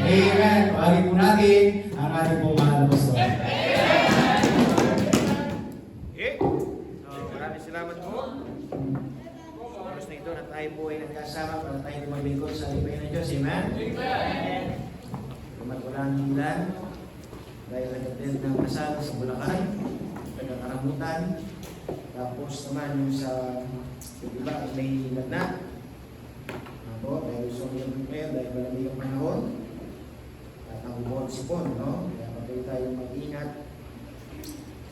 Amen. Pagin po natin ang ating pong mahal na pastor. Maraming salamat po. Oras na ito na tayo po ay nagkasama para tayo maglingkod sa lipayan ng Diyos. Amen? Walang ulan dahil nagkatid ng kasal sa Bulacan, nagkakaramutan. Tapos naman yung sa iba ay may lagnat. Dahil gusto ko yung prayer dahil malamig ang panahon at ang buwan sipon, no? Kaya patuloy tayo mag-ingat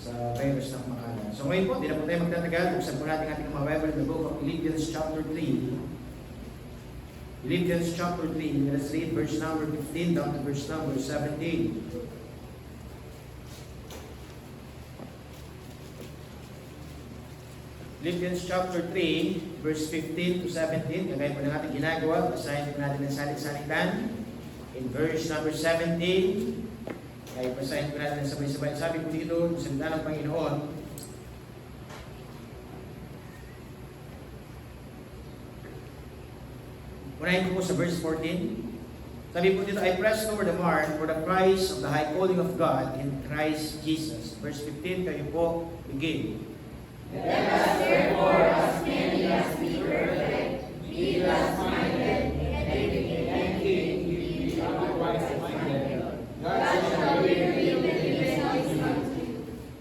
sa virus ng makalan. So ngayon po, di na po tayo magtatagal. Buksan po natin ating mga Bible in the book of Philippians chapter 3. Philippians chapter 3, let us read verse number 15 down to verse number 17. Philippians chapter 3, verse 15 to 17. Kagaya po na natin ginagawa, basahin po natin ang salit-salitan. In verse number 17, kaya basahin po natin ang sabay-sabay. Sabi po dito, salita ng Panginoon, unahin ko po sa verse 14. Sabi po dito, I press toward the mark for the prize of the high calling of God in Christ Jesus. Verse 15, kayo po, begin. Let us therefore, as many as be perfect, be thus-minded, thinking, be otherwise-minded. God shall be revealed in His Son.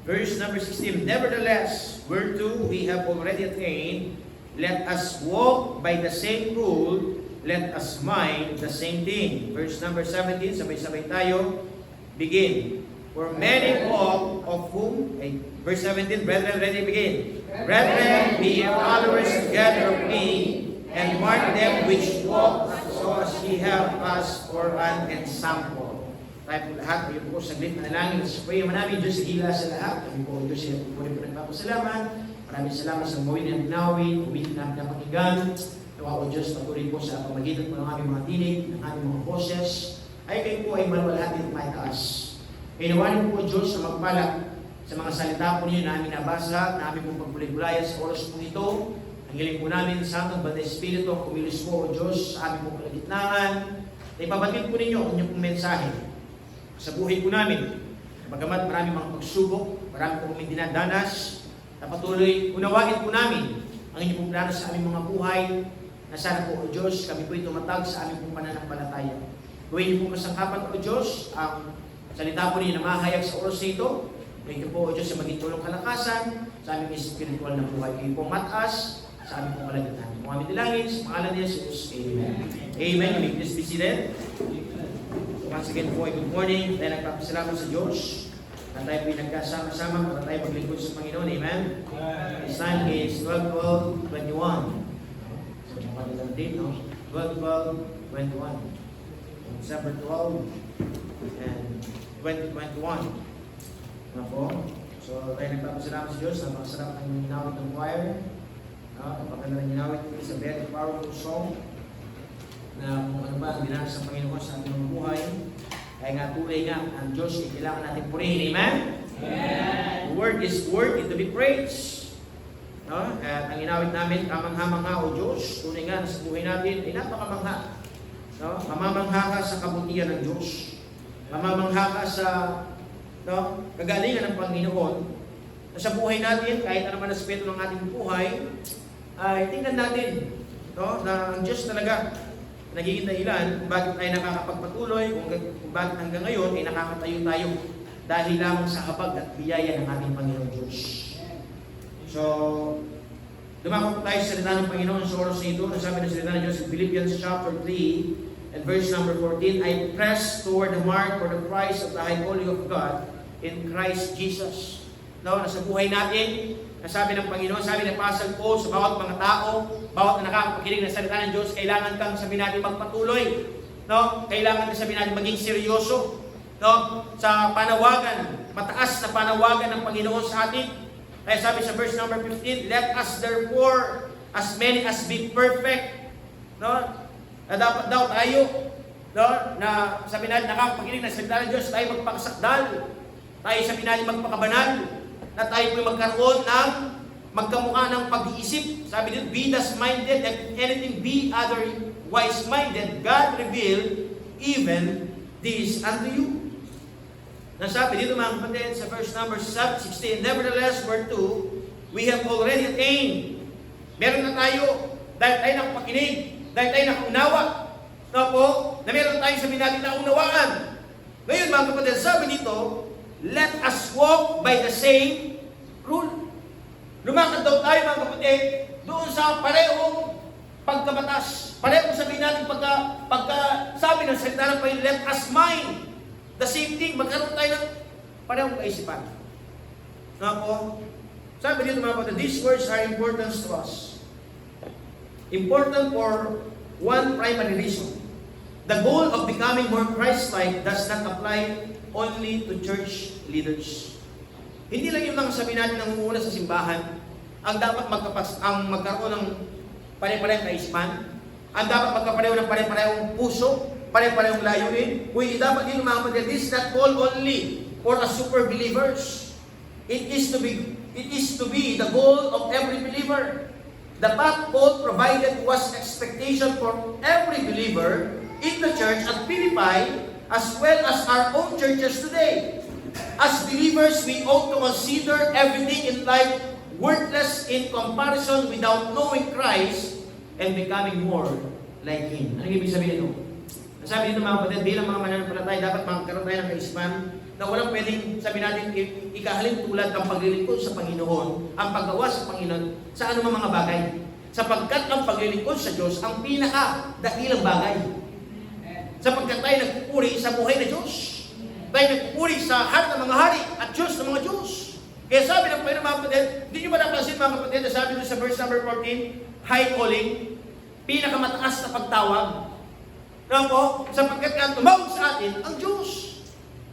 Verse number 16, nevertheless, whereto we have already attained, let us walk by the same rule, let us mind the same thing. Verse number 17, sabay-sabay tayo, begin. For many of whom, verse 17, brethren, ready, begin. Brethren, be ye followers together of me, and mark them which walk, so as ye have us for an example. Tayo po lahat, kayo po saglit na nalangin. Sa prayer namin, Diyos, hila sa lahat. Kami po, Diyos, sila po rin po nagpapasalamat. Maraming salamat sa mawin ng ginawin, umitin namin ng pakinggan. Nawa o Diyos, patuloy po sa pamagitan po ng aming mga tinig, ng aming mga boses, ay kayo po ay maluwalhati ng maitaas. Inawanin po, Diyos, na magpala sa mga salita po niyo na aming nabasa, na aming pong pagpulay-bulaya sa oras po ito. Ang hiling po namin sa Santong Banal Espiritu, kumilos po, O Diyos, sa aming pong kalagitnaan, na ipabatid po ninyo ang inyong pong mensahe sa buhay po namin. Bagamat marami mga pagsubok, marami po kami dinadanas, na patuloy unawain po namin ang inyong pong plano sa aming mga buhay, na sana po, O Diyos, kami po tumatag sa aming pong pananampalataya. Gawin niyo po kasangkapan, O Diyos, ang salita po niyo na mahayag sa oras ito. Gawin niyo po, O Diyos, sa maging tulong kalakasan sa aming spiritual na buhay. Kayo po matas sa aming pong kalagitnaan. Kung aming dilangin, sa pangalan ni Jesus, Amen. Amen. You may please be seated. Once again po, good morning. Tayo nagpapasalamat sa Diyos na tayo po nagkasama-sama para tayo maglingkod sa Panginoon. Amen. This time is 12-12-21. So, mga din, no? 12-12-21. December 12 and 2021. Ano po? So, tayo nagpapasalamat sa Diyos na makasarap ng ginawit ng choir. Napakaganda ng ginawit. It's a very powerful song na kung ano ba ang ginawit sa Panginoon sa ating mga buhay. Kaya nga tunay nga, ang Diyos ay kailangan natin purihin. Amen? Amen. The word is worthy to be praised. No? At ang ginawit namin, kamangha-mangha o Diyos, tunay nga na sa buhay natin, ay napakamangha. No? Mamamangha ka sa kabutihan ng Diyos. Mamamangha ka sa kagalingan ng Panginoon. Na sa buhay natin, kahit ano man aspeto ng ating buhay, ay tingnan natin na ang Diyos talaga nagiging dahilan kung bakit tayo nakakapagpatuloy, kung bakit hanggang ngayon ay nakakatayo tayo dahil lamang sa habag at biyaya ng ating Panginoon Diyos. So, dumako tayo sa salita ng Panginoon sa oras nito. Ang sabi ng salita ng Diyos in Philippians chapter 3 and verse number 14, I press toward the mark for the prize of the high calling of God in Christ Jesus. Nasa buhay natin, sabi ng Panginoon, sabi ng Apostle Paul sa bawat mga tao, bawat na nakakapakinig ng salita ng Diyos, kailangan kang sabihin natin magpatuloy. Kailangan kang sabihin natin maging seryoso. Sa panawagan, mataas na panawagan ng Panginoon sa atin. Kaya sabi sa verse number 15, let us therefore, as many as be perfect, na dapat daw tayo, na sabi natin nakakapakinig ng salita ng Diyos, tayo magpakasakdal, tayo sabi natin magpakabanal, na tayo po magkaroon ng magkamukha ng pag-iisip. Sabi dito, be thus-minded, and anything be otherwise-minded, God revealed even this unto you. Nasabi dito mga kapatid sa verse number 16, nevertheless, word 2, we have already attained. Meron na tayo, dahil tayo nakapakinig, dahil tayo nakaunawa. No po, na meron tayo sabihin natin na unawaan. Ngayon mga kapatid, sabi dito, let us walk by the same rule. Lumakad daw tayo mga kapatid, doon sa parehong pagkabatas. Parehong sabihin natin pagka sabi ng salita ng Panginoon, let us mind the same thing. Magkaroon tayo ng parehong kaisipan. No po, sabi dito mga kapatid, these words are important to us. Important for one primary reason. The goal of becoming more Christ-like does not apply only to church leaders. Hindi lang yung mga sabihin natin ng umuuna sa simbahan ang dapat magkaroon ng pare-parehong kaisipan, ang dapat magkapareho ng pare-parehong puso, pare-parehong layunin. Kundi dapat din mga kapatid, this is not call only for a super believers. It is to be the goal of every believer. The path Paul provided was expectation for every believer in the church at Philippi as well as our own churches today. As believers, we ought to consider everything in life worthless in comparison without knowing Christ and becoming more like Him. Ano ibig sabihin ito? Sabi dito mga kapatid, bilang mga mananampalataya, dapat magkaroon tayo ng kaisipan na walang pwedeng sabi natin ikahalin tulad ang paglilingkod sa Panginoon, ang paggawa sa Panginoon sa anumang mga bagay. Sapagkat ang paglilingkod sa Diyos ang pinaka-dakilang bagay. Sapagkat tayo nagpupuri sa buhay na Diyos. Tayo nagpupuri sa hari ng mga hari at Diyos ng mga Diyos. Kaya sabi ng Panginoon mga kapatid, hindi nyo ba napansin mga kapatid na sabi doon sa verse number 14, high calling, pinakamataas na pagtawag. Ano po? Sapagkat ang tumawag sa atin, ang Diyos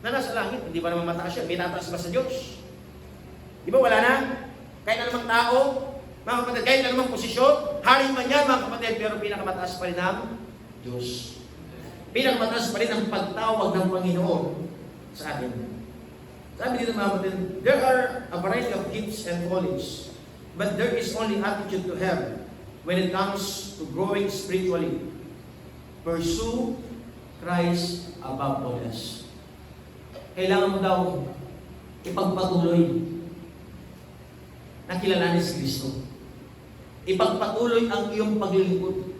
na nasa langit. Hindi ba naman mataas yun? May tataas ba sa Diyos? Di ba wala na? Kahit anumang tao, mga kapatid, kahit anumang posisyon, hari man yan mga kapatid, pero pinakamataas pa rin ang Diyos. Pinakamataas pa rin ang pagtawag ng Panginoon sa atin. Sabi dito mga kapatid, there are a variety of gifts and callings, but there is only attitude to have when it comes to growing spiritually. Pursue Christ above all else. Kailangan mo daw ipagpatuloy na kilalanin si Kristo. Ipagpatuloy ang iyong paglilingkod.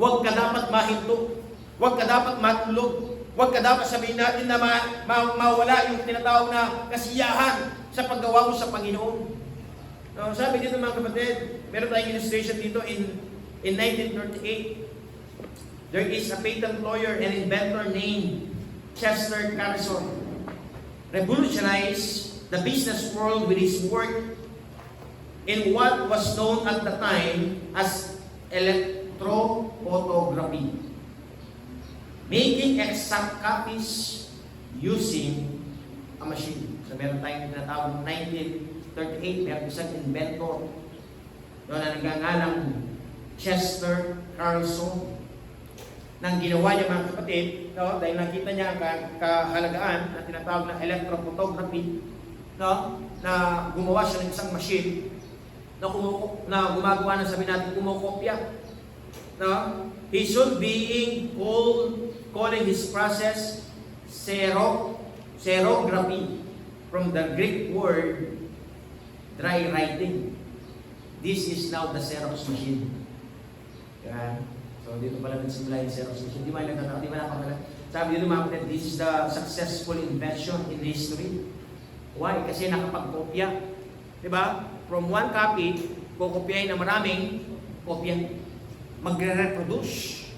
Huwag ka dapat mahinto. Huwag ka dapat matulog. Huwag ka dapat sabihin natin na mawala yung tinatawag na kasiyahan sa paggawa mo sa Panginoon. So, sabi dito mga kapatid, meron tayong illustration dito in 1938. There is a patent lawyer and inventor named Chester Carlson. Revolutionized the business world with his work in what was known at the time as electrophotography, making exact copies using a machine. So meron tayong tinatawag 1938, meron isang inventor doon na nagngangalang Chester Carlson. Nang ginawa niya mga kapatid, no, dahil nakita niya ang kahalagaan na tinatawag na electrophotography, no, na gumawa siya ng isang machine na gumagawa ng sabi natin kumokopya. No? He should being calling his process xerography from the Greek word dry writing. This is now the Xerox machine. Yan. So dito pala nagsimula yung Xerox machine. Di ba nakakala? Sabi dito mga kapatid, this is the successful invention in history. Why? Kasi nakapagkopya. Di ba? From one copy, kukopyahin na maraming kopya. Magre-reproduce.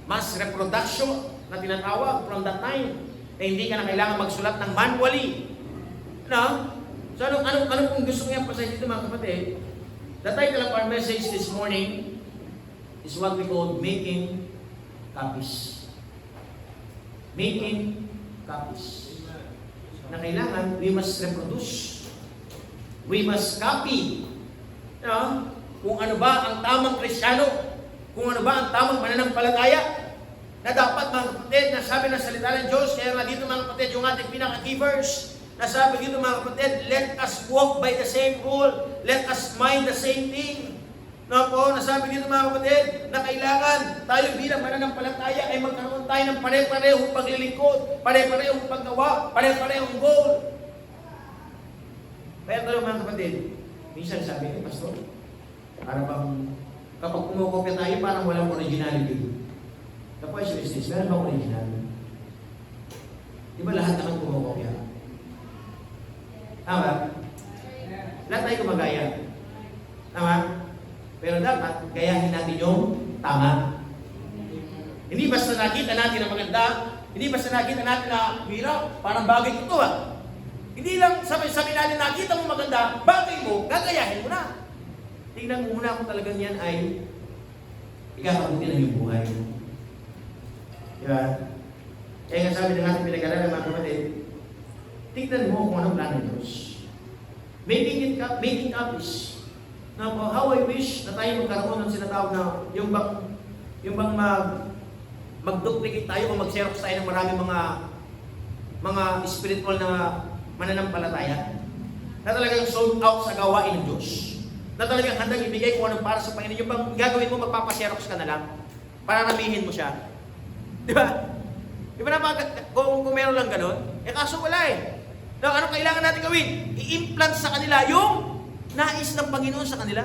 Mass reproduction na tinatawag from that time. Eh hindi ka na kailangan magsulat ng manually. No? So ano kung gusto niya pasahin dito mga kapatid? The title of our message this morning is what we call making copies. Making copies. Na kailangan, we must reproduce. We must copy. Kung ano ba ang tamang Kristiyano, kung ano ba ang tamang mananampalataya, na dapat mga kapatid, na sabi ng salita ng Diyos, kaya nga dito mga kapatid, yung ating pinaka-key verse, na sabi dito mga kapatid, let us walk by the same rule, let us mind the same thing. No po, nasabi dito mga kapatid, na kailangan tayo bilang mananampalataya ay magkaroon tayo ng pare-parehong paglilingkod, pare-parehong paggawa, pare-parehong goal. Kaya tayo mga kapatid, minsan sabi ni Pastor, para bang kapag kumukopya tayo, parang walang originality. The question is this, meron bang original? Di ba lahat naman kumukopya? Tama? Lahat tayo gumagaya. Tama? Pero dapat, gayahin natin yung tama. Hindi basta nakita natin ang maganda, hindi basta nakita natin na hirap, parang bagay ko ito Hindi lang sabi natin nakita mo maganda, bagay mo, gagayahin mo na. Tingnan mo muna kung talagang yan ay ikakabuti na yung buhay. Diba? Kaya nga sabi ng ating pinag-aralan mga kapatid, tingnan mo kung anong plano ng Diyos. Making it up is now, how I wish na tayo magkaroon ng sinatawag na yung bang mag-duplicate tayo o mag-xerox tayo ng maraming mga spiritual na mananampalataya na talagang sold out sa gawain ng Diyos. Na talagang handang ibigay kung anong para sa Panginoon. Yung bang gagawin mo, magpapaxerox ka na lang para nabihin mo siya. Di ba? Di ba na kung meron lang ganun? Kaso wala No, ano kailangan natin gawin? I-implant sa kanila yung nais ng Panginoon sa kanila.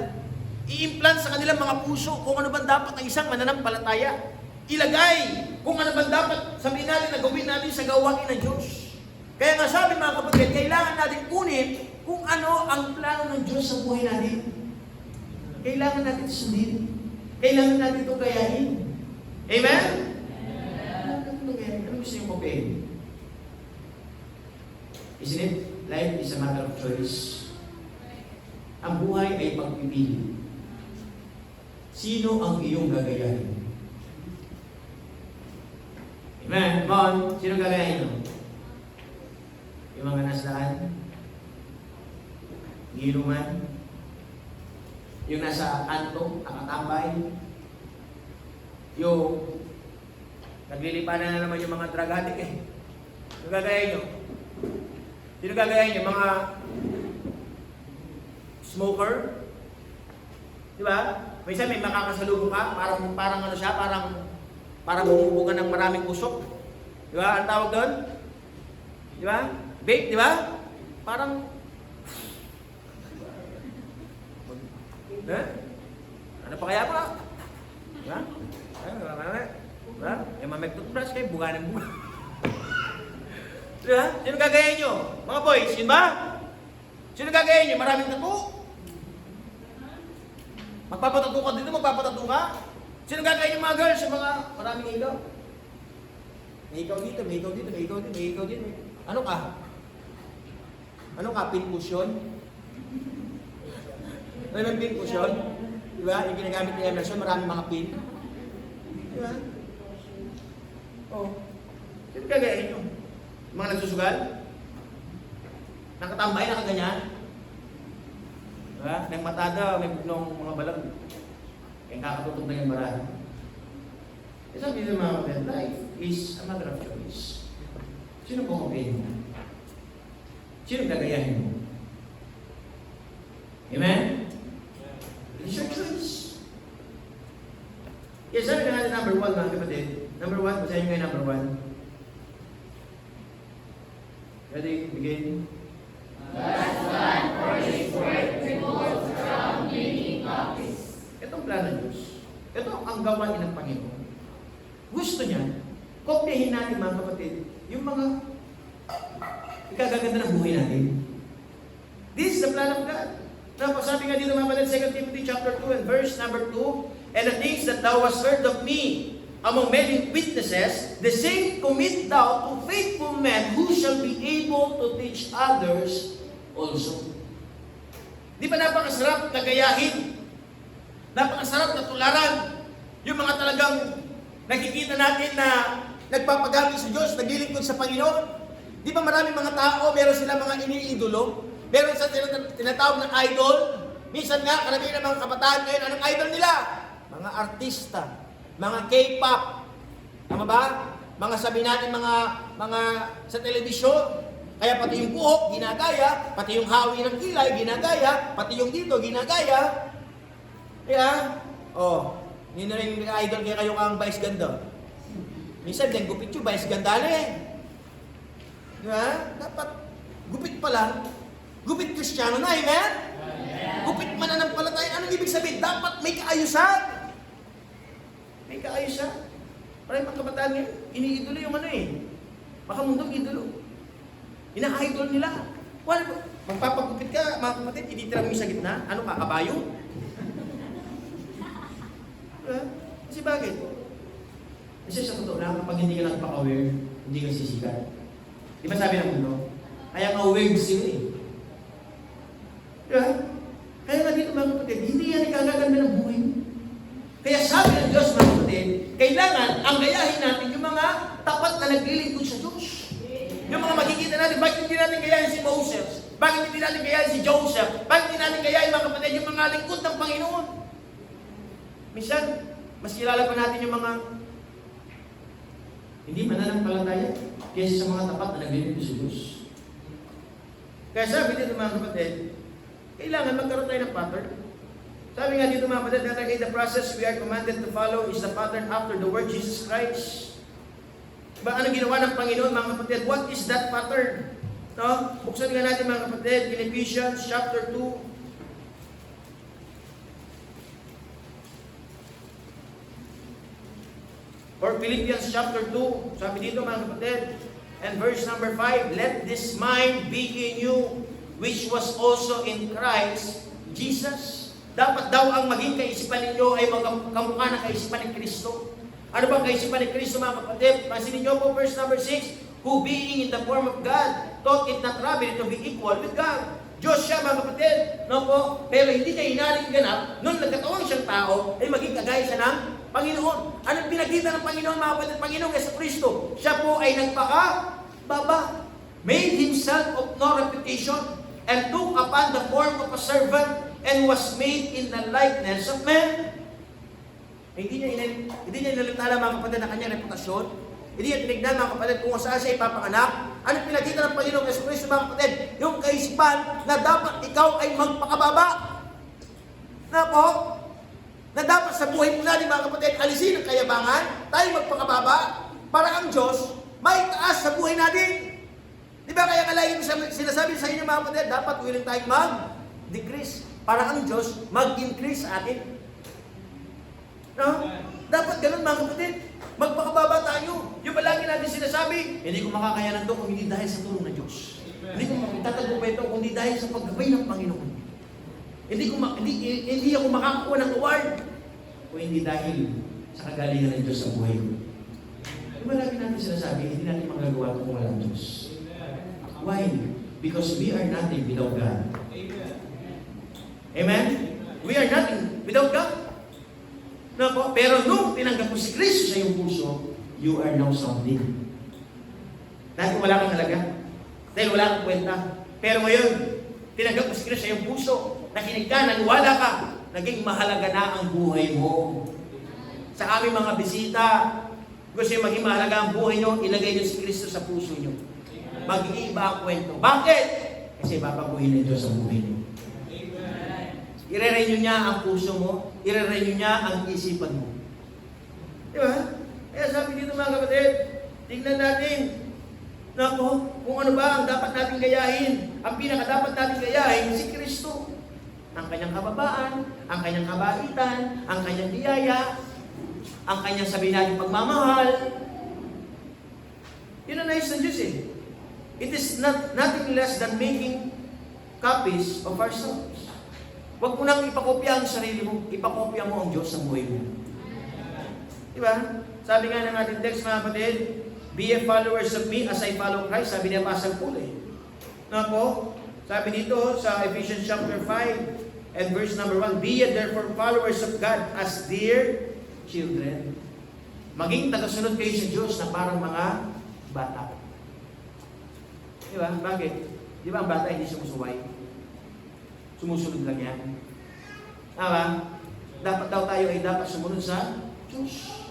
I-implant sa kanila mga puso kung ano ba dapat ang isang mananampalataya. Ilagay kung ano ba dapat sabihin natin na gawin natin sa gawain ng Diyos. Kaya nga sabi mga kapatid, kailangan natin kunin kung ano ang plano ng Diyos sa buhay natin. Kailangan natin sundin. Kailangan natin ito gayahin. Amen? Ano gusto yung kopyahin? Isn't it? Life is a matter of choice. Ang buhay ay pagpipili. Sino ang iyong gagayahin? Amen? Mon, sino gagayahin mo? Yung mga nasaan? Giluman? Yung nasa kanto, nakatambay? Yung naglilipanan na naman yung mga drug addict Sino gagayahin nyo? Sino gagayahin nyo? Mga smoker? Di ba? Minsan may makakasalubong ka, parang ano siya, parang bumubugan ng maraming usok. Di ba? Ang tawag doon? Di ba? Vape, di ba? Parang ano pa kaya pa? Di ba? Di ba? Yung mga mag-toothbrush kayo, buga ng buga. Di ba? Sino gagayahin nyo? Mga boys, yun ba? Sino gagayahin nyo? Maraming tattoo? Magpapatattoo ka dito, magpapatattoo ka? Sino gagayahin yung mga girls? Yung mga maraming ikaw? May ikaw dito, may ikaw dito, may ikaw dito, may ikaw dito. Ano ka? Ano ka? Pin cushion? Ano yung pin cushion? Di ba? Yung ginagamit ni Emerson, maraming mga pin. Di ba? Oh. Sino gagayahin nyo? Mga nagsusugal? Nakatambay, nakaganyan? Diba? Nang matada, may bugnong mga balag. Kaya kakatutog na yung barahan. Sabi ng mga kapatid, life is a matter of choice. Sino po kapayin mo? Sino gagayahin mo? Amen? It's your choice. Yes, sabi na natin number 1 mga kapatid. Number 1, basahin nyo yung number 1. Ready? Begin. Last one, for His word revolves around many copies. Itong plano ng Diyos. Ito ang gawain ng Panginoon. Gusto niya, kopyahin natin mga kapatid, yung mga ikagaganda ng buhay natin. This is the plan of God. Now, sabi nga dito mga kapatid, 2 Timothy chapter 2 and verse number 2, and the things that thou hast heard of me among many witnesses, the same commit thou to faithful men who shall be able to teach others also. Di ba napakasarap na gayahin? Napakasarap na tularan? Yung mga talagang nakikita natin na nagpapagamit sa Diyos, naglilingkod sa Panginoon. Di ba maraming mga tao, meron sila mga iniidolo? Meron sa tinatawag na idol? Minsan nga, karamihan ng mga kabataan ngayon, anong idol nila? Mga artista. Mga K-pop, tama ba? Mga sabi natin, mga sa telebisyon, kaya pati yung buhok, ginagaya, pati yung hawi ng kilay, ginagaya, pati yung dito, ginagaya. Kaya, hindi na rin idol kaya kayo kang vice ganda. Minsan din, gupit yung vice ganda Di ba? Dapat, gupit pa lang. Gupit Kristiyano na, amen? Gupit mananampalataya. Anong ibig sabihin? Dapat may kaayusan. May kaayusan. Parang mga kabataan ngayon, iniidolo yung makamundong idolo. Ina-idol nila. Magpapagupit ka, mga kapatid, ititira mo sa gitna. Ano ka, kabayo? Kasi bakit? Kasi sa totoo lang, kapag hindi ka nagpaka-aware, hindi ka sisikat. Di ba sabi ng mundo? Kaya aware sila Diba? Kaya nga dito mga kapatid, hindi yan ikagaganda ng buhay mo. Kaya sabi ng Diyos mga kapatid, kailangan ang gayahin natin yung mga tapat na naglilingkod sa Diyos. Yung mga makikita natin, bakit hindi natin gayahin si Moses? Bakit hindi natin gayahin si Joseph? Bakit hindi natin gayahin mga kapatid yung mga lingkod ng Panginoon? Minsan, mas kilala pa natin yung mga hindi mananampalataya kaysa sa mga tapat na naglilingkod sa Diyos. Kaya sabi dito mga kapatid, kailangan magkaroon tayo ng pattern. Sabi nga dito mga kapatid, that in the process we are commanded to follow is the pattern after the Lord Jesus Christ. Diba, ano ginawa ng Panginoon mga kapatid? What is that pattern? No? Buksan nga natin mga kapatid, in Ephesians chapter 2. Or Philippians chapter 2. Sabi dito mga kapatid, and verse number 5, let this mind be in you, which was also in Christ Jesus. Dapat daw ang maging kaisipan ninyo ay kamukha ng kaisipan ni Kristo. Ano bang kaisipan ni Kristo mga kapatid? Pansinin niyo po verse number 6, who being in the form of God, thought it not robbery to be equal with God. Diyos siya mga kapatid, no po? Pero hindi niya inaling ganap, nung nagkataon siyang tao, ay maging kagaya siya ng Panginoon. Anong pinagkita ng Panginoon mga kapatid? Panginoon Yesu Kristo, siya po ay nagpaka-baba, made himself of no reputation, and took upon the form of a servant, and was made in the likeness of man. Hindi niya inalitala mga kapatid na kanyang reputasyon. Hindi niya tinignan mga kapatid kung saan siya ipapanganak. Ano pinakita ng Panginoong Yesu Kristo mga kapatid? Yung kaisipan na dapat ikaw ay magpakababa. Na po? Na dapat sa buhay mo natin mga kapatid, alisin ang kayabangan, tayo magpakababa, para ang Diyos may taas sa buhay natin. Di ba kaya kalagi sinasabi sa inyo mga kapatid, dapat willing tayong mag-decrease para ang Diyos mag-increase sa atin. No? Dapat ganun mga kapatid. Magpakababa tayo. Yung palagi natin sinasabi, hindi ko makakayanan to kung hindi dahil sa tulong ng Diyos. Hindi ko makitatagumpay ito kung hindi dahil sa paggabay ng Panginoon. Hindi ako makakuha ng award kung hindi dahil sa kagalingan ng Diyos sa buhay ko. Yung palagi natin sinasabi, hindi natin magagawa ito kung walang Diyos. Why? Because we are nothing without God. Amen? We are nothing without God. No po? Pero nung tinanggap mo si Kristo sa iyong puso, you are now something. Dahil wala kang halaga. Dahil wala kang kwenta. Pero ngayon, tinanggap mo si Kristo sa iyong puso, nakinig ka, naniwala ka, naging mahalaga na ang buhay mo. Sa aming mga bisita, gusto nyo maging mahalaga ang buhay nyo, ilagay nyo si Kristo sa puso nyo. Mag-iiba ang kwento. Bakit? Kasi babaguhin ng Diyos ang buhay nyo. Ire-renew niya ang puso mo, ire-renew niya ang isipan mo. Di ba? Kaya sabi dito mga kapatid, tingnan natin na kung ano ba ang dapat natin gayahin. Ang pinaka-dapat natin gayahin si Kristo. Ang kanyang kababaan, ang kanyang kabaitan, ang kanyang biyaya, ang kanyang sabihin natin pagmamahal. Yun ang nais ng Diyos eh. It is nothing less than making copies of ourselves. Huwag mo nang ipakopya ang sarili mo, ipakopya mo ang Diyos sa buhay mo. Diba? Sabi nga ng ating text mga kapatid, be a followers of me as I follow Christ. Sabi niya Apostle Paul eh. Na po, sabi dito sa Ephesians chapter 5 and verse number 1, be ye therefore followers of God as dear children. Maging tagasunod kayo sa Diyos na parang mga bata. Diba? Bakit? Di ba ang bata hindi sumusuway? Sumusunod lang yan. Tama? Dapat daw tayo ay dapat sumunod sa Diyos.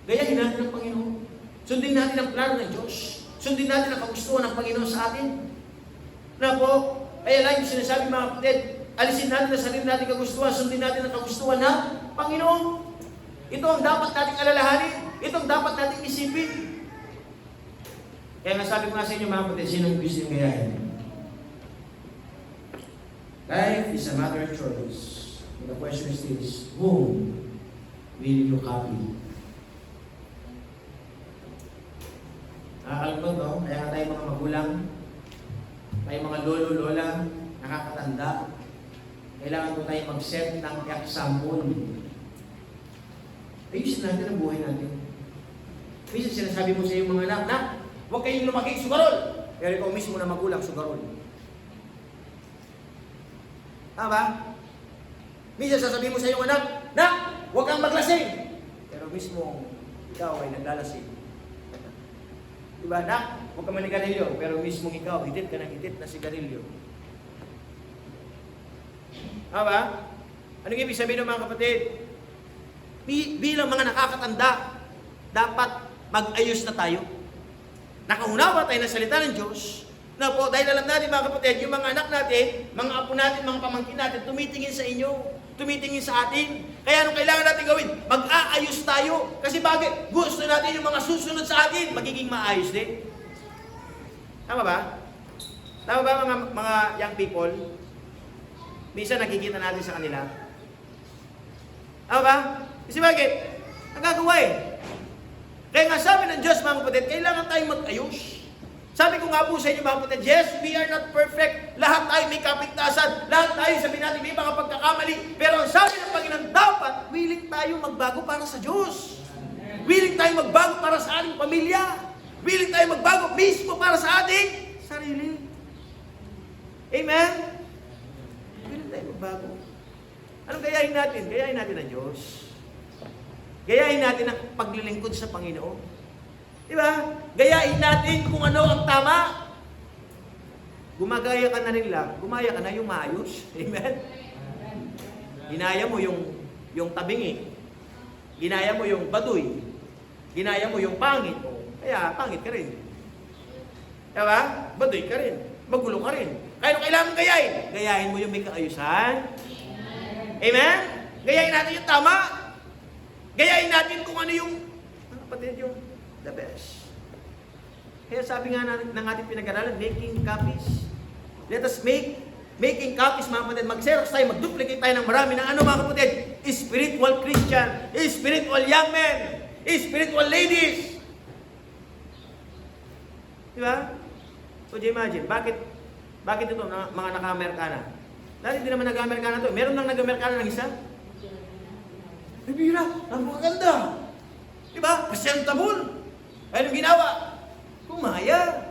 Gayahin natin ang Panginoon. Sundin natin ang plano ng Diyos. Sundin natin ang kagustuhan ng Panginoon sa atin. Na po, kaya lang yung sinasabi mga kapatid, alisin natin ang sarili natin kagustuhan, sundin natin ang kagustuhan ng Panginoon. Ito ang dapat nating alalahanin. Ito ang dapat nating isipin. Kaya nasabi ko nga sa inyo mga kapatid, sino ang gusto yung gayahin? Life is a matter of choice. And the question is this, whom will you copy? Alam ko to, kaya nga tayo mga magulang, tayo mga lolo-lola, nakakatanda, kailangan po tayo mag-set ng example. Ayusin natin ang buhay natin. Minsan sinasabi mo sa iyong mga anak, huwag kayong lumaki, sugarol! Pero ikaw mismo na magulang, sugarol. Tama? Minsan sasabihin mo sa iyong anak, huwag kang maglasing! Pero mismo, ikaw ay naglalasing. Diba, huwag kang manigarilyo, pero mismo ikaw, hitit ka ng hitit na sigarilyo. Tama? Anong ibig sabihin ng mga kapatid? Bilang mga nakakatanda, dapat mag-ayos na tayo. Nakaunawa tayo ng salita ng Diyos, na po, dahil alam natin mga kapatid, yung mga anak natin, mga apo natin, mga pamangkin natin, tumitingin sa inyo, tumitingin sa atin. Kaya anong kailangan natin gawin? Mag-aayos tayo. Kasi bakit? Gusto natin yung mga susunod sa atin, magiging maayos din. Tama ba? Tama ba mga young people? Minsan nakikita natin sa kanila. Tama ba? Kasi bakit? Nagagawa eh. Kaya nga sabi ng Diyos mga kapatid, kailangan tayong mag-ayos. Sabi ko nga po sa inyo mga kapatid, yes, we are not perfect. Lahat tayo may kapintasan. Lahat tayo sabihin natin may mga pagkakamali. Pero ang sabi ng Panginoon, dapat willing tayo magbago para sa Diyos. Willing tayo magbago para sa ating pamilya. Willing tayo magbago mismo para sa ating sarili. Amen? Willing tayo magbago. Anong gayahin natin? Gayahin natin ang Diyos. Gayahin natin ang paglilingkod sa Panginoon. Diba? Gayahin natin kung ano ang tama. Gumagaya ka na rin lang. Gumaya ka na yung maayos. Amen? Ginaya mo yung tabingi. Ginaya mo yung baduy. Ginaya mo yung pangit. Kaya pangit ka rin. Diba? Baduy ka rin. Magulo ka rin. Kaya kailangan mong gayahin. Gayahin mo yung may kaayusan. Amen? Gayahin natin yung tama. Gayahin natin kung ano yung kapatid yung the best. Kaya sabi nga ng ating pinag-aralan, making copies. Let us making copies mga kapatid. Mag-xerox tayo, mag-duplicate tayo ng marami ng ano mga kapatid? Spiritual Christian, spiritual young men, spiritual ladies. Diba? So, do you imagine, bakit ito mga naka-Amerikana? Dahil hindi naman nag-Amerikana to. Meron nang nag-Amerikana ng isa? Bibira, napakaganda. Diba? Presentable. Kaya anong ginawa? Kumaya.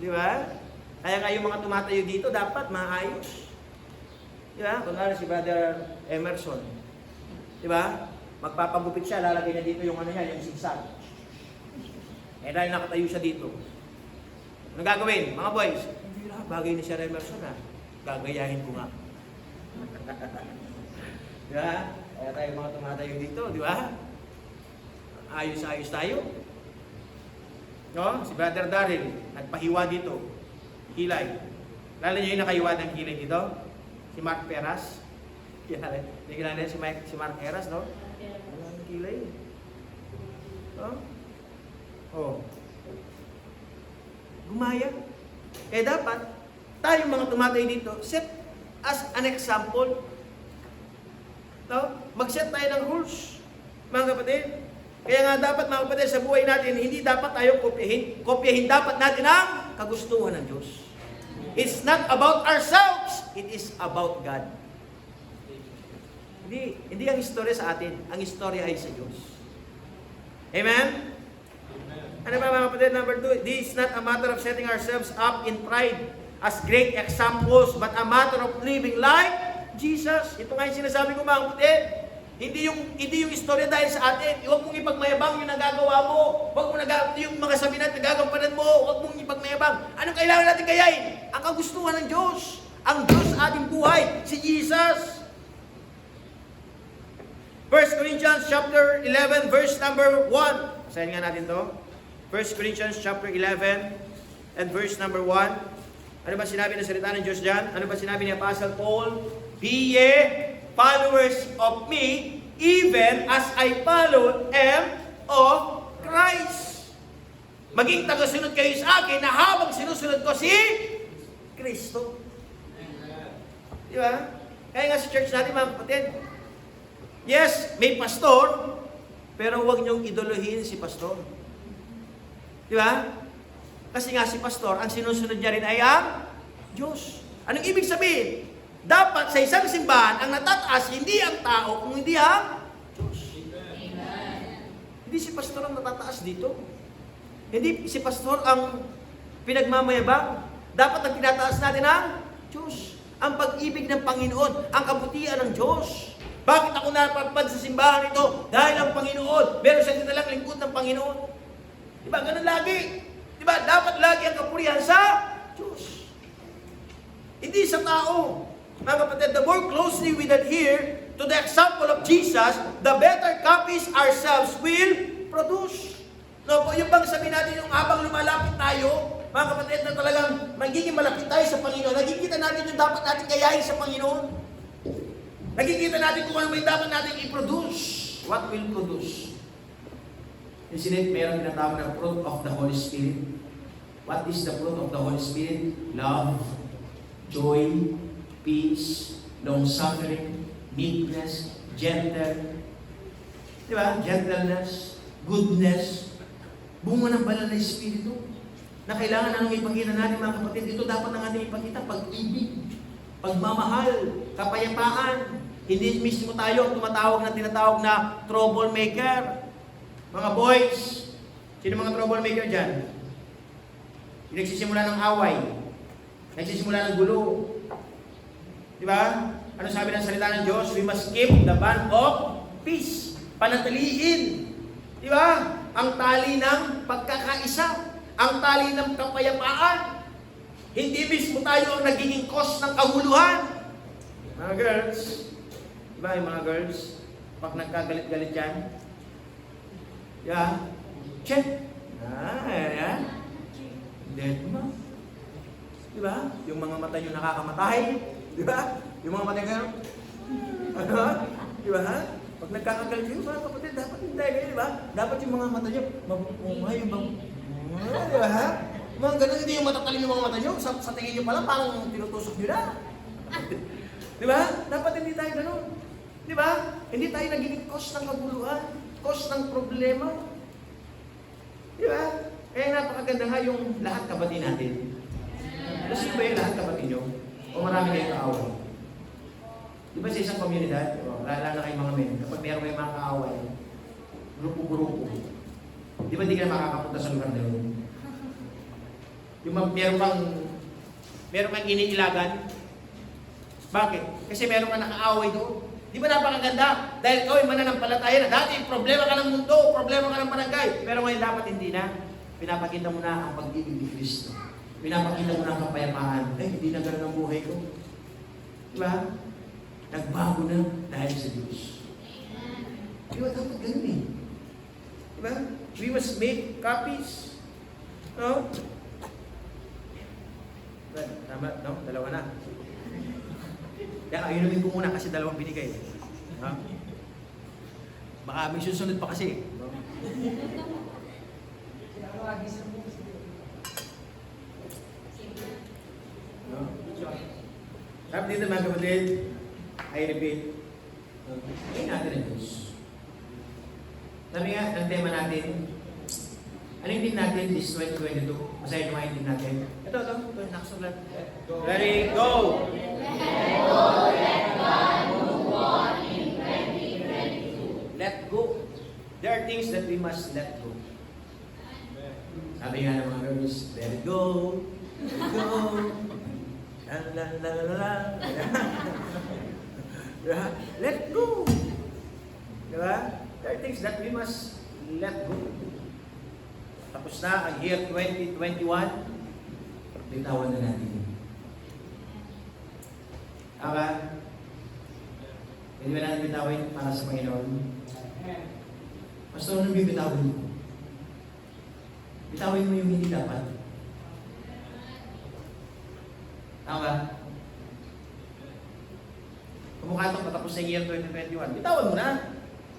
Diba? Kaya nga yung mga tumatayo dito, dapat maayos. Diba? Kunwari si Brother Emerson. Diba? Magpapagupit siya, lalagay niya dito yung ano niya, yung zigzag. Eh dahil nakatayo siya dito. Anong gagawin? Mga boys, bibira, bagay ni Sir Emerson ha. Gagayahin ko nga. Diba? Kaya tayo mga tumatayo dito, di ba? Ayos-ayos tayo. No? Si Brother Daryl, nagpahiwa dito. Kilay. Lalo niyo yung nakahiwa ng kilay dito? Si Mark Peras. Hindi kilala si Mark Peras, no? Wala ng kilay. No? Oh. Gumaya. Kaya dapat, tayong mga tumatay dito, set as an example. No? Mag-set tayo ng rules, mga kapatid. Kaya nga dapat, mga kapatid, sa buhay natin, hindi dapat tayo kopyahin. Kopyahin dapat natin ang kagustuhan ng Diyos. It's not about ourselves, it is about God. Hindi ang istorya sa atin, ang istorya ay sa Diyos. Amen? Ano ba mga kapatid? Number 2, this is not a matter of setting ourselves up in pride as great examples, but a matter of living like Jesus. Ito nga yung sinasabi ko mga kapatid. Hindi yung istorya dahil sa atin. Huwag mong ipagmayabang yung nagagawa mo. Huwag mong yung mga sabi natin nagagampanan mo. Huwag mong ipagmayabang. Anong kailangan natin gayahin? Ang kagustuhan ng Diyos. Ang Diyos sa ating buhay, si Jesus. 1 Corinthians chapter 11 verse number 1. Basahin nga natin to. 1 Corinthians chapter 11 and verse number 1. Ano ba sinabi ng salita ng Diyos dyan? Ano ba sinabi ni Apostle Paul? Be ye followers of me, even as I followed am of Christ. Maging tagasunod kayo sa akin na habang sinusunod ko si Kristo. Di ba? Kaya nga sa church natin, mga kapatid, yes, may pastor, pero huwag niyong idolohin si pastor. Di ba? Kasi nga si pastor, ang sinusunod niya rin ay ang Diyos. Anong ibig sabihin? Dapat sa isang simbahan, ang natataas, hindi ang tao, kung hindi ang Diyos. Hindi si pastor ang natataas dito. Hindi si pastor ang pinagmamayabang. Dapat ang tinataas natin ang Diyos. Ang pag-ibig ng Panginoon, ang kabutihan ng Diyos. Bakit ako napapad sa simbahan ito? Dahil ang Panginoon, meron siyang dinalang lingkod ng Panginoon. Diba? Ganun lagi. Diba? Dapat lagi ang kapurihan sa Diyos. Hindi sa tao. Mga kapatid, the more closely we adhere to the example of Jesus, the better copies ourselves will produce. No, yung bang sabihin natin yung habang lumalapit tayo, mga kapatid, na talagang magiging malapit tayo sa Panginoon, nakikita natin yung dapat natin gayahin sa Panginoon. Nakikita natin kung ano may dapat natin i-produce. What will produce? Isn't it, mayroon tinatawag na fruit of the Holy Spirit. What is the fruit of the Holy Spirit? Love, joy, peace, long-suffering, meekness, gentle, di ba? Gentleness, goodness, bunga ng banal na Espiritu na kailangan namin ipakita natin, mga kapatid. Ito dapat ng ating ipakita, pag-ibig, pagmamahal, kapayapaan. Hindi mismo tayo ang tinatawag na troublemaker. Mga boys, sino mga troublemaker dyan? Yung nagsisimula ng away, nagsisimula ng gulo. Di ba? Ano sabi ng salita ng Diyos? We must keep the bond of peace. Panatiliin. Di ba? Ang tali ng pagkakaisa. Ang tali ng kapayapaan. Hindi mismo tayo ang nagiging cause ng kaguluhan. Mga girls, di ba yung mga girls, pag nagkagalit-galit yan, yeah, check. Yan. Dead mo. Di ba? Yung mga mata nyo nakakamatay. Di ba? Yung mga mata nyo, ano? Di ba? Pag nagkakagalit kayo, mga kapatid, dapat hindi kayo, di ba? Dapat yung mga mata nyo, mabungay, yung bang... Di ba? Mga ganun, hindi yung matatalim yung mga mata nyo. Sa tingin nyo pala, parang tinutusok nyo na. Di ba? Dapat hindi tayo ganun. Di ba? Hindi tayo nagiging cause ng kaguluhan, cause ng problema. Di ba? Kaya napakaganda nga yung lahat kabati natin. Gusto ba yung lahat kabati nyo? O marami kayong kaaway? Di ba sa isang komunidad, lalo na kayong mga men, kapag meron kayong mga kaaway, grupo-grupo, di ba hindi ka na makakapunta sa lugar na yun? Yung meron kang iniilagan. Bakit? Kasi meron kang nakaaway doon. Di ba napakaganda? Dahil ikaw ay mananampalataya na. Dati, problema ka ng mundo, problema ka ng barangay. Pero ngayon dapat hindi na. Pinapakita mo na ang pag-ibig ni Kristo. Pinapakita mo na ang kapayapaan. Hindi na ganun ang buhay ko. Di ba? Nagbago na dahil sa Diyos. Di ba? Dapat ganun eh. Di ba? We must make copies. No? Tama, no? Dalawa na. Kaya inumin ko muna kasi dalawang binigay. Ha? Baka may susunod pa kasi. No? No? Sabi dito mga kapatid, I repeat, ay natin ang Diyos. Sabi nga, ang tema natin, anong din natin this 2022? Masaya naman yung din natin. Ito, nakasulat. Ready, go! Let go. There are things that we must let go. Sabi nga ng mga girls, let it go, let it go. La la la la la. Let go. Diba? There are things that we must let go. Tapos na ang year 2021, bitawan na natin. Tama? Hindi ba natin bitawin para sa Panginoon? Basta anong bibitawin mo? Bitawin mo yung hindi dapat. Tama? tapos sa year 2021, bitawan mo na.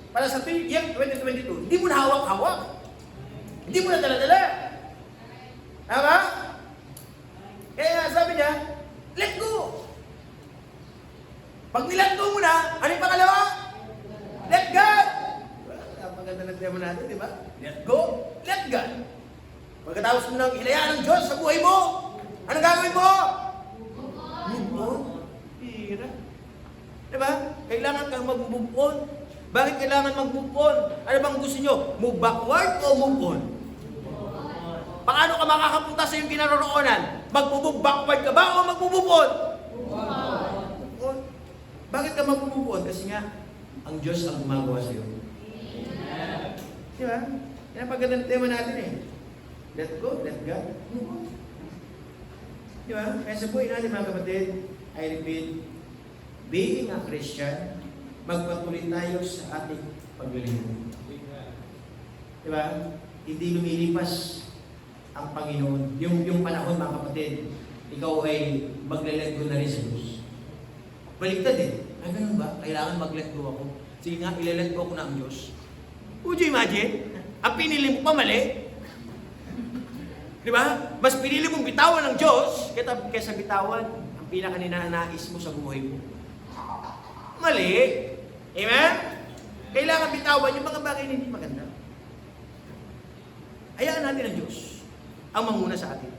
Para sa year 2022, hindi mo na hawak-hawak. Hindi mo na dala-dala. Tama? Kaya sabi niya, let go. Pag nilet go mo na, ano yung pangalawa? Let God. Napaganda ng tema natin, di ba? Let go, let God. Pagkatapos mo nang ilayaan ng Diyos sa buhay mo, anong gagawin mo? Move on. Hira. Di ba? Kailangan kang mag-move on. Bakit kailangan mag-move on? Ano bang gusto nyo? Move backward o move on? Paano ka makakapunta sa iyong kinaroroonan? Mag-move backward ka ba o mag-move on? Move on. Bakit ka mag-move on? Kasi nga, ang Diyos ang gumagawa sa iyo. Di ba? Yan ang pagandang tema natin eh. Let go, let God, move on. Di ba? Kaya sa buhay natin mga kapatid, I repeat, being a Christian, magpatuloy tayo sa ating paglilingkod. Di ba? Hindi lumilipas ang Panginoon. Yung panahon mga kapatid, ikaw ay magle-let go na rin sa Diyos. Baliktad eh. Ay, ganun ba? Kailangan mag-let go ako. Sige nga, ile-let go ako na ang Diyos. Would you imagine? Ang pinili mo pa mali. Di ba? Mas pinili mong bitawan ng Diyos kaysa bitawan ang pinaka-ninanais mo sa buhay mo. Mali. Amen? Kailangan bitawan yung mga bagay na hindi maganda. Hayaan natin ang Diyos ang manguna sa atin.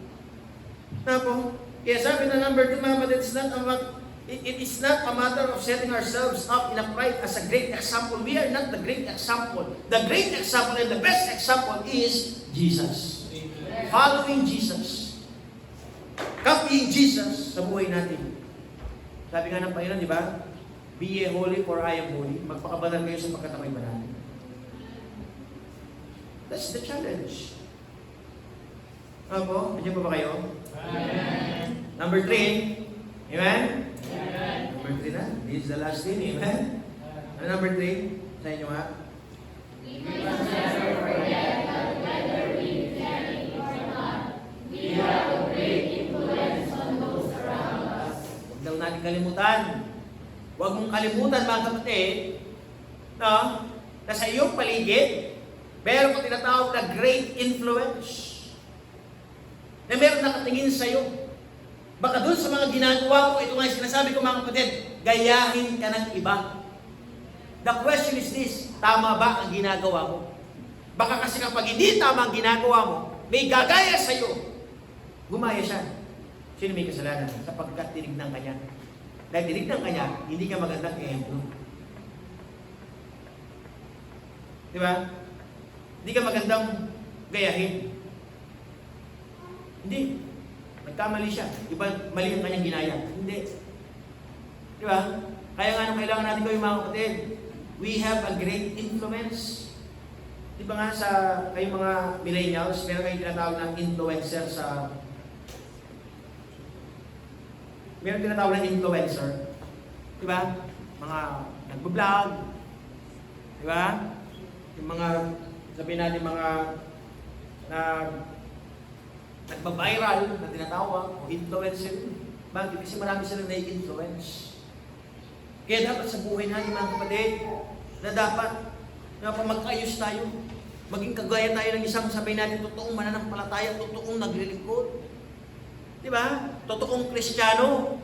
Tapos, kaya sabi na number 2, mga kapatid, it is not a matter of setting ourselves up in a pride as a great example. We are not the great example. The great example and the best example is Jesus. Amen. Following Jesus. Copying Jesus sa buhay natin. Sabi nga ng Panginoon, di ba? Be ye holy for I am holy. Magpakabanal kayo sa pagkatamay banal. That's the challenge. Ano po? Nandiyan pa ba kayo? Amen. Number 3. Amen? Amen. Number 3 na. This is the last thing. Amen? Ano number 3? Sa inyo nga? We must never forget that whether we intend it or not, we have a great influence on those around us. Huwag daw natin kalimutan. Huwag mong kalimutan mga kapatid, no? Na sa iyong paligid, meron kang tinatawag na great influence. Na meron nakatingin sa iyo. Baka doon sa mga ginagawa mo, ito nga yung sinasabi ko mga kapatid, gayahin ka ng iba. The question is this, tama ba ang ginagawa mo? Baka kasi kapag hindi tama ang ginagawa mo, may gagaya sa iyo. Gumaya siya. Sino may kasalanan? Sapagkat tinignan ka niya. Dahil tinignan ka niya, hindi ka magandang ehemplo. Di ba? Hindi ka magandang gayahin. Hindi. Nagkamali siya. Iba, mali ang kanyang ginaya. Hindi. Di ba? Kaya nga nung kailangan natin gawin mga kapatid, we have a great influence. Di ba nga sa kayong mga millennials, meron kayong tinatawag ng influencer sa... Meron tinatawag ng influencer. Di ba? Mga nagbablog. Di ba? Yung mga, sabihin natin mga nagba-viral na tinatawag o influencer. Bakit? Kasi marami silang na-influence. Kaya dapat sa buhay natin mga kapatid, na dapat magkaayos tayo. Maging kagaya tayo ng isang sabihin natin, totoong mananampalataya, totoong naglilingkod. Di ba? Totoong Kristiyano.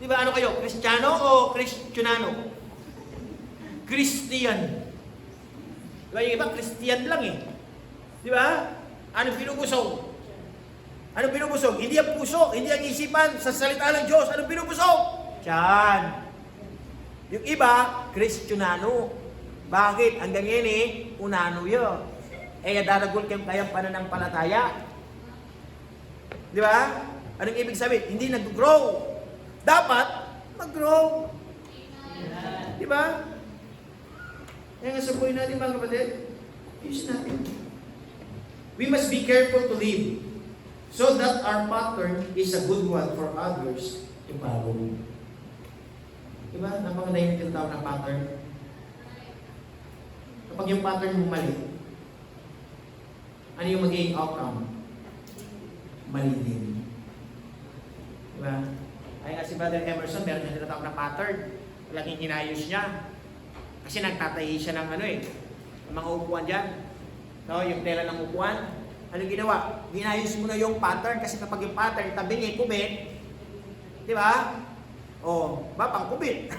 Di ba? Ano kayo? Kristiyano o Kristiyano? Christian. Di ba? Yung iba, Christian lang eh. Di ba? Anong pinubusog? Anong pinubusog? Hindi ang puso, hindi ang isipan, sa salita ng Diyos. Anong pinubusog? Diyan. Yung iba, Kristiyano. Bakit? Hanggang yan eh, unano yun. Eh, daragol kayang pananampalataya. Di ba? Anong ibig sabihin? Hindi nag-grow. Dapat, mag-grow. Di ba? Kaya nga sa buhay natin mga kapatid, use natin. We must be careful to live so that our pattern is a good one for others to follow. Diba? Napakaganda yung tinatawag na pattern. Kapag yung pattern mo mali, ano yung magiging outcome? Mali din. Diba? Ay nga si Brother Emerson, meron yung tinatawag na pattern. laging inayos niya. Kasi nagtatahi siya ng ng mga upuan dyan. No, yung tela ng upuan. Ano ginawa? Ginayos mo na yung pattern kasi kapag yung pattern tabingi, kubit. Di ba? O, pang kubit.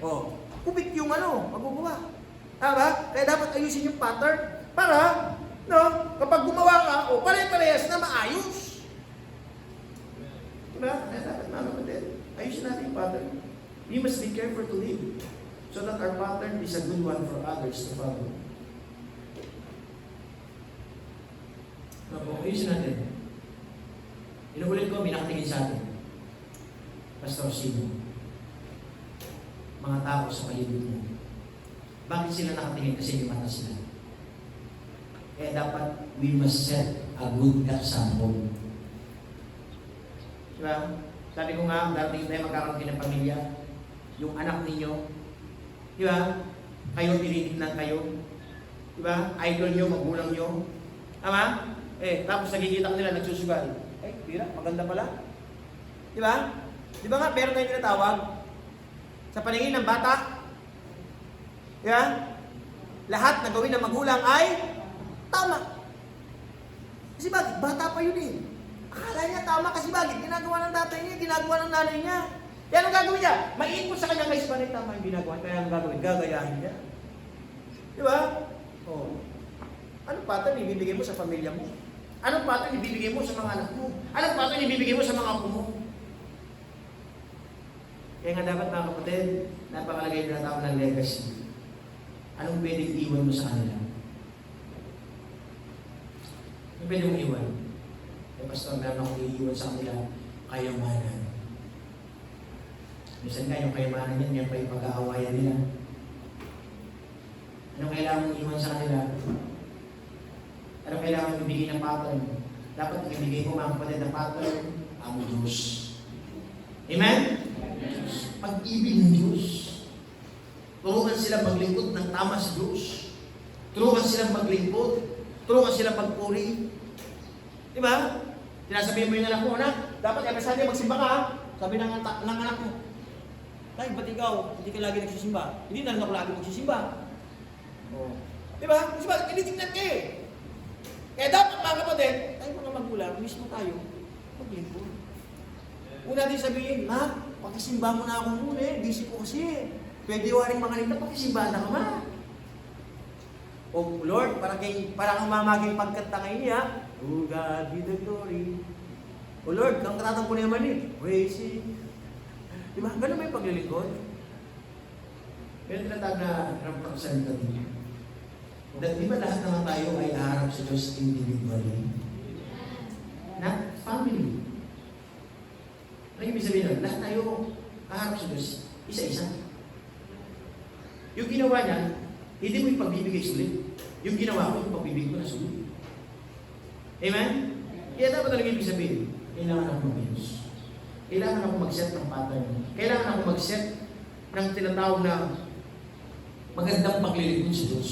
O, kubit yung magagawa. Tama? Kaya dapat ayusin yung pattern para, kapag gumawa ka, pare-parehas na maayos. Diba? Kaya dapat mga kapatid, ayusin natin yung pattern. We must be careful to live so that our pattern is a good one for others to follow. Ayusin natin. Inuulit ko, may nakatingin sa atin. Pastor Sino. Mga tao sa paligid mo. Bakit sila nakatingin? Kasi may mata sila. Kaya dapat we must set a good example. Diba? Sabi ko nga, darating tayo magkakaroon din ng pamilya. Yung anak ninyo. Diba? Kayo, tinitignan kayo. Diba? Idol nyo, magulang nyo. Tama? Tapos nagkikita ko nila, nagsusugal. Bira, maganda pala. Diba? Diba nga, meron tayong tinatawag? Sa paningin ng bata, diba? Lahat na gawin ng magulang ay tama. Kasi bakit? Bata pa yun eh. Akala niya tama kasi bakit? Ginagawa ng tatay niya, ginagawa ng nanay niya. Kaya anong gagawin niya? Mainput sa kanya guys, panay tama yung ginagawa. Kaya anong gagawin? Gagayahin niya. Diba? Anong pattern ibibigay mo sa pamilya mo? Anong pattern ibibigay mo sa mga anak mo? Anong pattern ibibigay mo sa mga apo mo? Kaya nga dapat mga kapatid, napakalagay na tao ng legacy. Anong pwedeng iwan mo sa kanila? Anong pwede mong iwan? Pastor, meron akong iiwan sa kanila, kayamanan. Minsan nga yung kayamanan yan, yan pa yung pag-aawayan nila. Anong kailangan mong iwan sa kanila? Anong kailangan mong ibigay ng pattern? Dapat ibigay mo mga kapatid ng pattern, ang Diyos. Amen? Pag-ibig ng Diyos. Turuan sila maglingkod ng tama sa Diyos. Turuan sila maglingkod. Turuan sila magpuri. Diba? Sinasabihin mo yung anak mo, dapat every Sunday magsimba ka, ha? Sabi ng anak mo, Tay, ba't ikaw, hindi ka lagi nagsisimba? Hindi na rin ako lagi magsisimba. Diba? Kasi bakit tinitingnan ka eh? Kaya dapat mga kapatid, tayo mga magulang, mismo tayo, maglingkod. Una din sabihin, pakisimba mo na ako muna eh, busy ko kasi. Pwede waring mga nila, pakisimba na ka ma. Lord, para kang mamaging pagkatangay niya, to God be the glory. Lord, ang katatang ko naman praise Him. Diba? Ganun ba yung paglilingkod? Meron tinatag na representative. Di ba lahat naman tayo ay haharap sa Diyos individually? Not family. Ano ibig sabihin nun? Lahat tayo haharap sa Diyos isa-isa. Yung ginawa niya, hindi mo yung pagbibigay sulit. Yung ginawa ko, yung pagbibigay ko na sulit. Amen? Kaya dapat talaga ibig sabihin, kailangan ako mag-Diyos. Kailangan ako mag-set ng pattern. Kailangan ako mag-set ng tinatawag na magandang paglilingkod sa Diyos.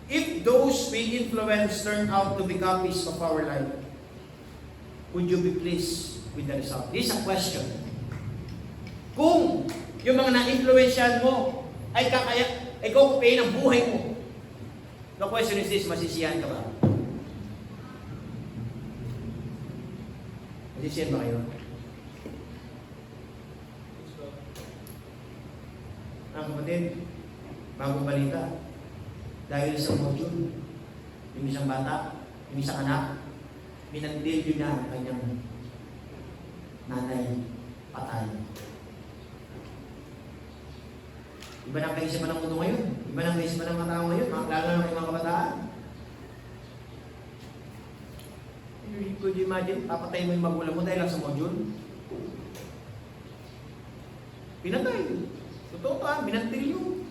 If those we influence turn out to be copies of our life, would you be pleased with the result? This is a question. Kung yung mga na-influensyan mo ay kukupiin ang buhay mo, the question is this, masisiyahan ka ba? Masisiyahan ba kayo? Ang kapatid, bagong balita, dahil sa module, yung isang bata, yung isang anak, minandil yun na ang kanyang nanay, patay. Iba na ang kaisipan ng mundo ngayon. Iba na ang kaisipan ng mga tao ngayon. Lalo na ng mga kabataan. Could you imagine? Papatay mo yung magulang mo dahil lang sa module? Pinatay. Totoo ka, minantil yun.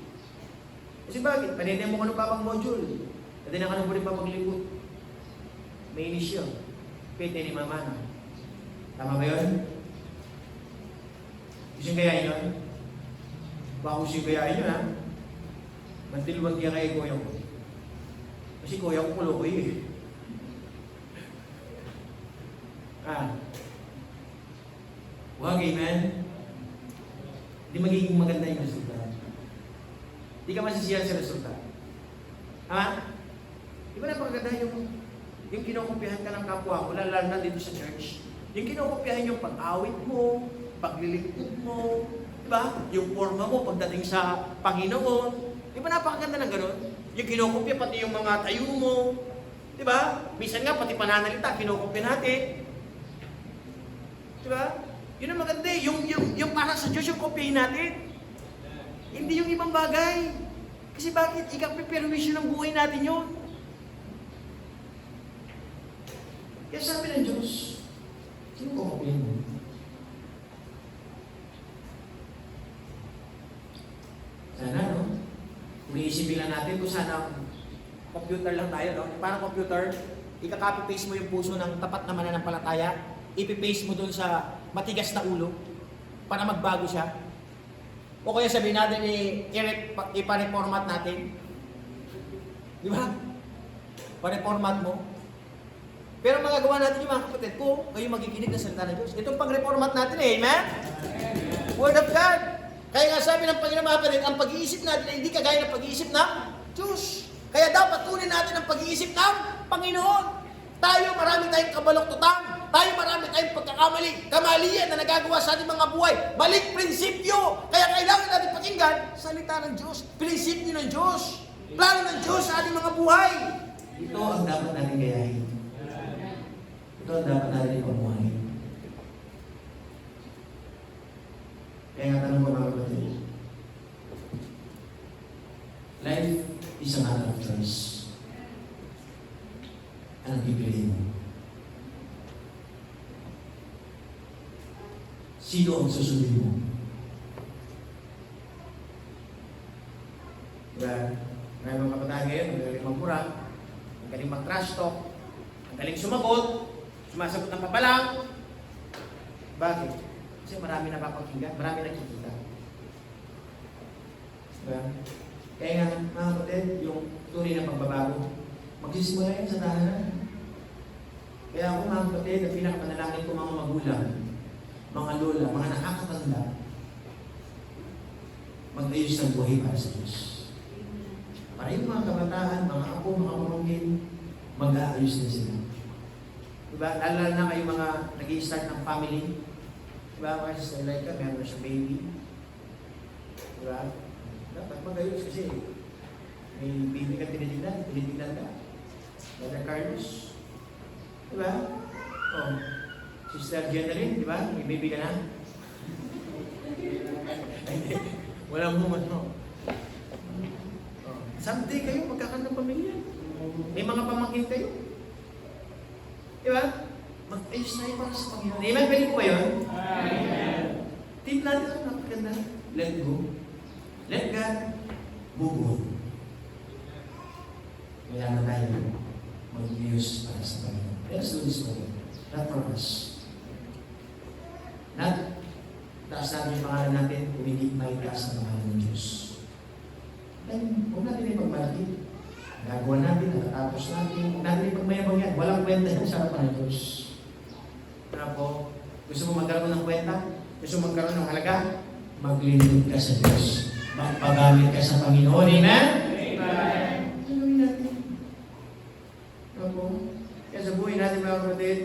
Kasi bakit? Panitay mo ka ng papang module. At din ka nang muli pa maglingkod. May inis yun. Pwede ni mama na. Tama ba yun? Gusto yung gayahin yun? Baka gusto yung gayahin yun, ha? Mantilwag niya kay kuya ko. Kasi kuya ko kulo ko eh. Wag, amen? Hindi magiging maganda yung resulta. Hindi ka masisiyahan sa resulta. Ha? Di ba napakaganda yung kinokopyahan ka ng kapwa mo, lalo na dito sa church? Yung kinokopyahan yung pag-awit mo, paglilingkod mo, di ba? Yung forma mo pagdating sa Panginoon. Di ba napakaganda ng gano'n? Yung kinokopya pati yung mga tayo mo. Di ba? Minsan nga pati pananalita, kinokopya natin. Di ba? Yun ang maganda eh. Yung para sa Diyos yung kopyahin natin. Hindi yung ibang bagay. Kasi bakit? Ikapiperwisyo ng buhay natin yun. Kaya sabi ng Diyos, sino kokopyahin mo? Sana, no? Kung iisipin lang natin kung sana computer lang tayo, no? Parang computer, ika-copy-paste mo yung puso ng tapat na mananampalataya, ipipaste mo dun sa matigas na ulo para magbago siya. O kaya sabihin natin, ipa-reformat natin. Di ba? Pa-reformat mo. Pero magagawa natin yung mga kapatid ko, kayo magiginig ng salita ng Diyos. Itong pag-reformat natin eh, amen? Word of God. Kaya nga sabi ng Panginoon mga kapatid, ang pag-iisip natin ay hindi kagaya ng pag-iisip ng Diyos. Kaya dapat kunin natin ang pag-iisip ng Panginoon. Tayo marami tayong kabaloktutan. Tayo marami tayong pagkakamali. Kamalian na nagagawa sa ating mga buhay. Balik prinsipyo. Kaya kailangan natin pakinggan salita ng Diyos. Prinsipyo ng Diyos. Plano ng Diyos sa ating mga buhay. Ito ang dapat natin gayahin. Ito ang dapat natin ipamuhay. Kaya nga tanong ko mga kapatid. Life is a matter of choice. Anong pipiliin mo? Sino ang susundin mo? Diba? May mga kabataan ngayon, ang galing magmura, ang galing mag-trash talk, ang galing sumagot, sumasagot ng papalang. Bakit? Kasi marami napapakinggan, marami nakikita. Diba? Kaya nga, mga kapatid, yung tunay na pagbabago, magsisimula yan sa tahanan. Kaya ako mga kapatid, ang pinakapanalangin ko mga magulang, mga lola, mga nakakatanda, mag-ayos ng buhay para sa Diyos. Para yung mga kabataan, mga apo, mga pamangkin, mag-aayos na sila. Diba? Lalo na kayo mga nag-i-start ng family. Diba? Mga sister like ka, meron na siya baby. Diba? Dapat mag-ayos kasi may baby ka tinitignan ka. Brother Carlos. Diba? Oh. Sister Jeneline, di ba? May baby ka na? Walang human, no? Oh. Someday kayo, magkakaroon ng pamilya. May mga pamangkin kayo. Di ba? Mag-ayos na yun para sa Panginoon. Amen? Pwede po ba yun? Amen. Tip natin ang napaganda. Let go. Let God move on. Kailangan tayo mag-ayos para sa Panginoon. Let's do this for not for us. Not taas natin yung pangalan natin, hindi may taas ang pangalan ng Diyos. Then, huwag natin ipagmalaki. Nagawa natin, natatapos natin, huwag natin ipagmayabang yan. Walang kwenta yan sa harapan ng Diyos. Ano po? Gusto mo magkaroon ng kwenta? Gusto mo magkaroon ng halaga? Maglingkod ka sa Diyos. Magpagamit ka sa Panginoon. Amen? Amen. Ano natin? Ano po? Kaya sa buhay natin mga kapatid,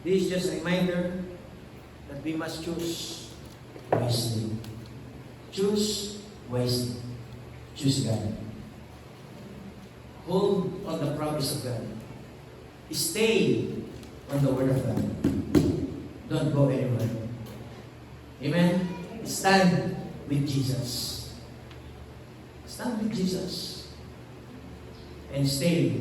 this is just a reminder that we must choose wisely. Choose wisely. Choose God. Hold on the promise of God. Stay on the word of God. Don't go anywhere. Amen? Stand with Jesus. Stand with Jesus. And stay.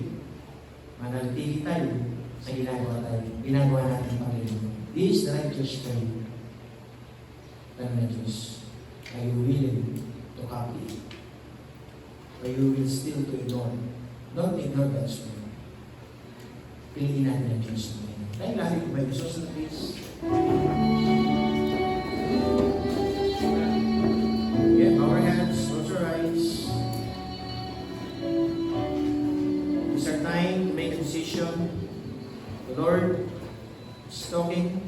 Manatili tayo sa ginagawa natin Panginoon. This is the righteous way. Tanong na Diyos, are you willing to copy? Or you will still to ignore? Don't ignore God's word. Piliin natin ang Diyos. Dahil lagi ko ba yung Diyos na please? Yeah, our hands, close our eyes. It's our time to make a decision. The Lord is talking.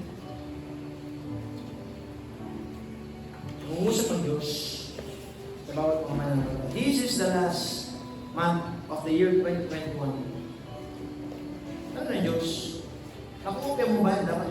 year 2021. Ano na Diyos? Nakukopya mo ba? Dapat